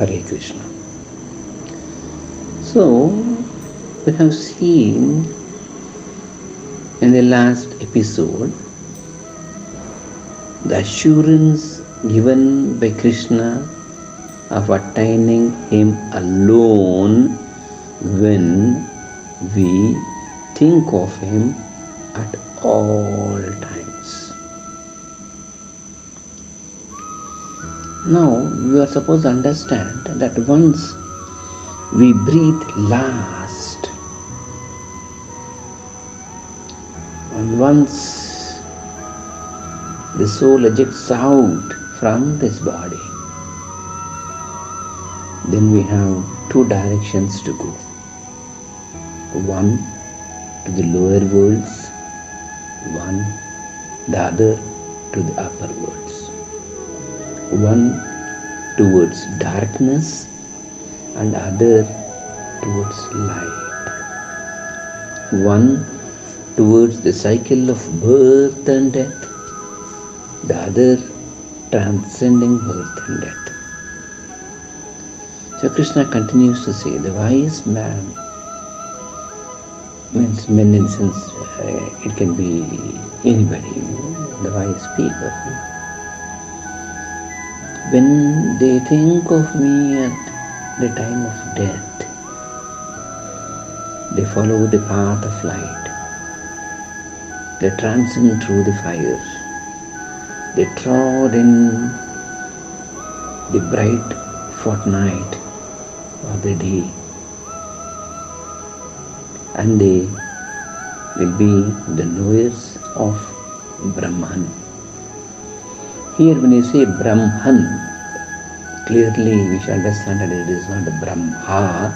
Hare Krishna. So, we have seen in the last episode the assurance given by Krishna of attaining Him alone when we think of Him at all times. Now, you are supposed to understand that once we breathe last, and once the soul ejects out from this body, then we have two directions to go. One to the lower worlds, the other to the upper worlds. One towards darkness and other towards light. One towards the cycle of birth and death, the other transcending birth and death. So Krishna continues to say, the wise man means men in sense, it can be anybody, the wise people. When they think of me at the time of death, they follow the path of light. They transcend through the fire. They trod in the bright fortnight of the day, and they will be the knowers of Brahman. Here when you say Brahman, clearly we shall understand that it is not Brahma,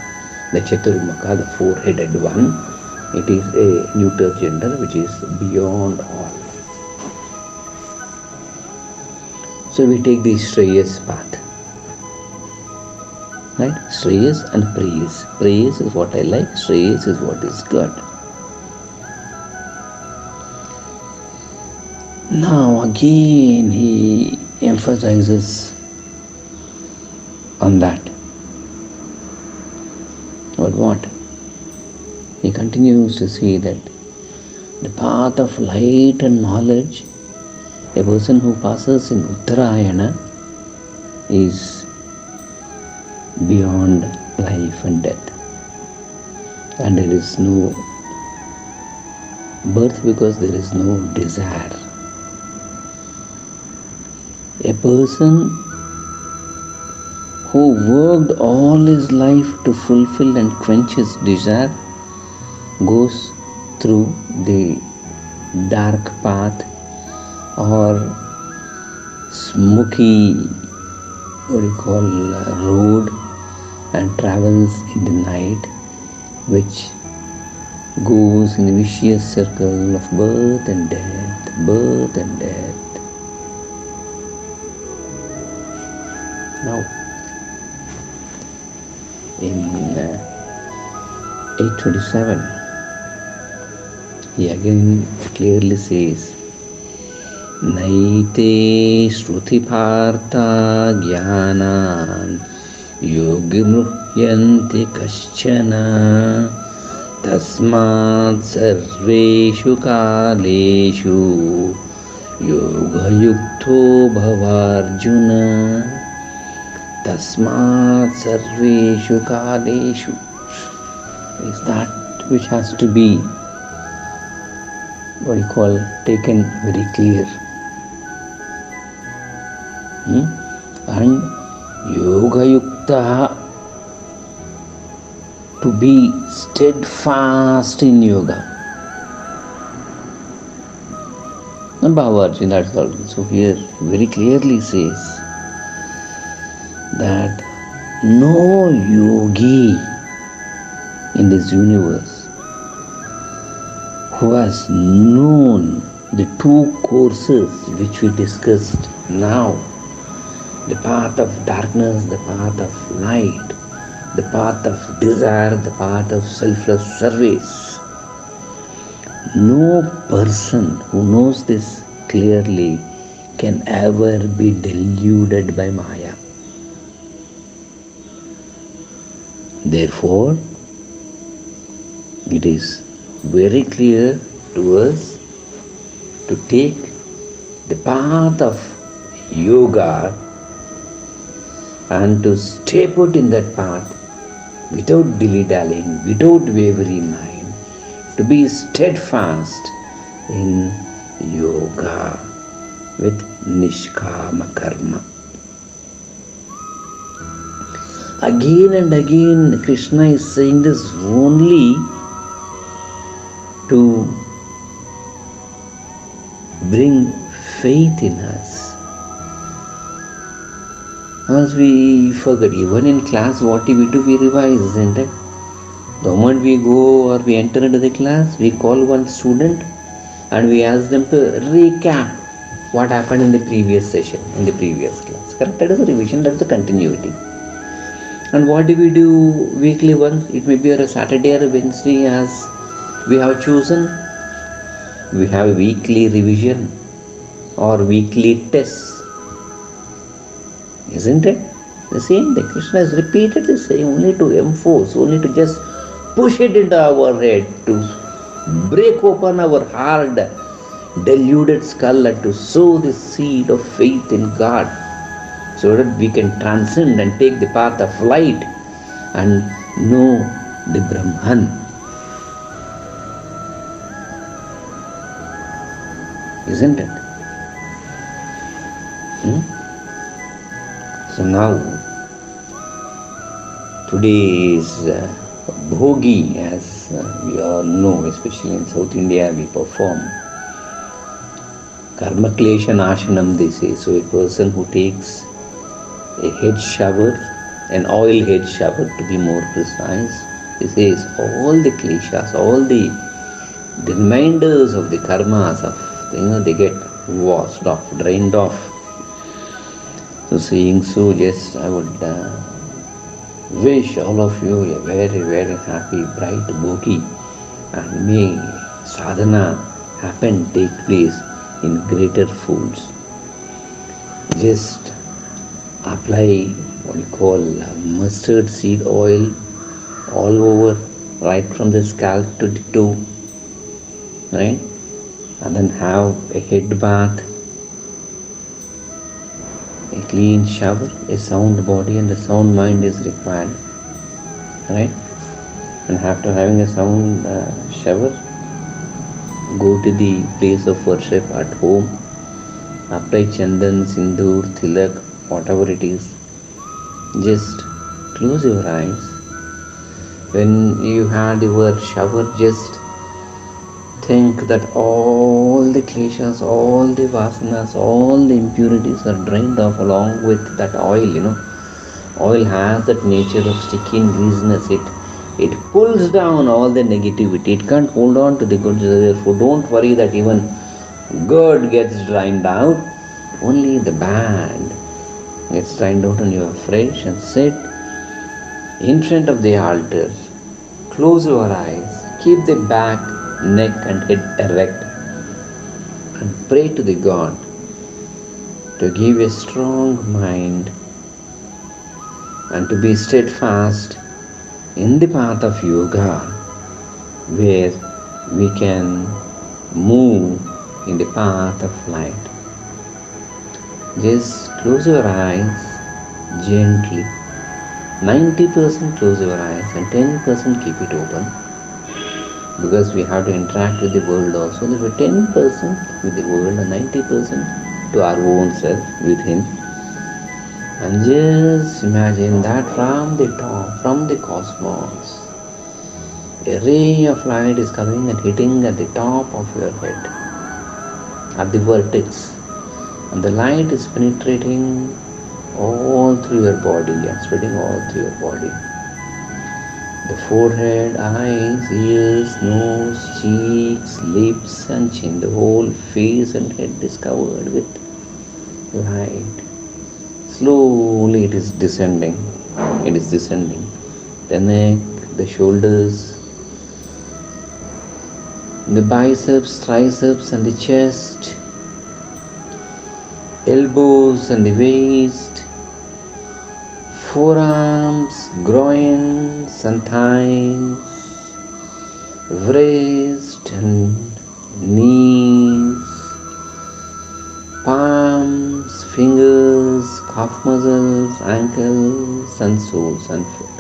the Chaturmukha, the four-headed one. It is a neuter gender which is beyond all. So we take the Shreyas path. Right? Shreyas and Preyas. Preyas is what I like, Shreyas is what is good. Now again he emphasizes on that. But what? He continues to say that the path of light and knowledge, a person who passes in Uttarayana is beyond life and death. And there is no birth because there is no desire. A person who worked all his life to fulfill and quench his desire goes through the dark path or smoky, road, and travels in the night, which goes in a vicious circle of birth and death, birth and death. Now, in 827, he again clearly says, Naite Shruti Partha Jnanan Yogimruhyanti Kaschana Tasmat Sarveshu Kaleshu Yoga Yukto Bhavarjuna. Tasmat Sarveshu Kaleshu is that which has to be taken very clear. And Yoga Yukta, to be steadfast in yoga. And Bhavarjuna, that's all. So here very clearly says that no yogi in this universe who has known the two courses which we discussed now, the path of darkness, the path of light, the path of desire, the path of selfless service. No person who knows this clearly can ever be deluded by Maya. Therefore, it is very clear to us to take the path of yoga and to stay put in that path without dilly-dallying, without wavering mind, to be steadfast in yoga with nishkama karma. Again and again, Krishna is saying this only to bring faith in us. As we forget, even in class, what we do, we revise, isn't it? The moment we go or we enter into the class, we call one student and we ask them to recap what happened in the previous session, in the previous class. Correct? That is a revision, that is a continuity. And what do we do weekly once? It may be on a Saturday or a Wednesday as we have chosen. We have a weekly revision or weekly tests. Isn't it? The same thing. Krishna is repeatedly saying only to enforce, only to just push it into our head, to break open our hard, deluded skull and to sow the seed of faith in God so that we can transcend and take the path of light and know the Brahman. Isn't it? So now, today is Bhogi, as we all know, especially in South India, we perform Karma Klesha Nashanam, they say. So a person who takes a head shower, an oil head shower to be more precise, he says all the kleshas, all the reminders of the karmas of, they get washed off, drained off. So saying so, just I would wish all of you a very, very happy, bright Bhogi, and may sadhana happen, take place in greater folds. Just apply what you call mustard seed oil all over, right from the scalp to the toe, right? And then have a head bath, a clean shower, a sound body and a sound mind is required, right? And after having a sound shower, go to the place of worship at home, apply chandan, sindoor, tilak, whatever it is. Just close your eyes. When you had your shower, just think that all the kleshas, all the vasanas, all the impurities are drained off along with that oil. Oil has that nature of sticky and greasiness. It pulls down all the negativity. It can't hold on to the good. Therefore, don't worry that even good gets drained out. Only the bad gets drained out, and you are fresh and sit in front of the altar. Close your eyes. Keep the back, neck and head erect and pray to the God to give a strong mind and to be steadfast in the path of yoga, where we can move in the path of light. Just close your eyes gently. 90% close your eyes and 10% keep it open, because we have to interact with the world also. There were 10% with the world and 90% to our own self within. And just imagine that from the top, from the cosmos, a ray of light is coming and hitting at the top of your head, at the vertex. And the light is penetrating all through your body and spreading all through your body. The forehead, eyes, ears, nose, cheeks, lips and chin, the whole face and head is covered with light. Slowly it is descending. It is descending. The neck, the shoulders, the biceps, triceps and the chest, elbows and the waist, forearms, groins and thighs, wrist and knees, palms, fingers, calf muscles, ankles and soles and foot.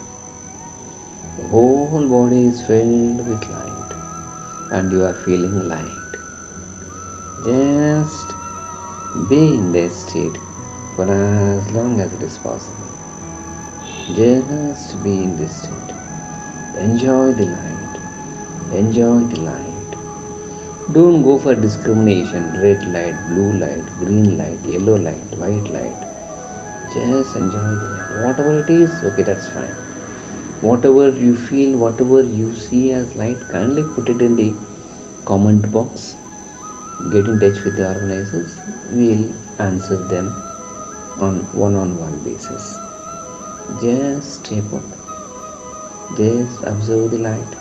The whole body is filled with light and you are feeling light. Just be in this state for as long as it is possible. Just be in this state. Enjoy the light. Enjoy the light. Don't go for discrimination. Red light, blue light, green light, yellow light, white light. Just enjoy the light. Whatever it is, okay, that's fine. Whatever you feel, whatever you see as light, kindly put it in the comment box. Get in touch with the organizers. We'll answer them on one-on-one basis. Just stay put. Just observe the light,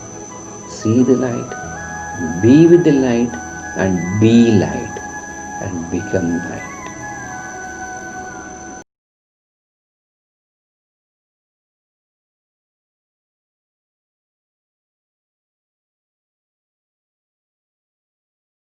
see the light, be with the light, and be light and become light.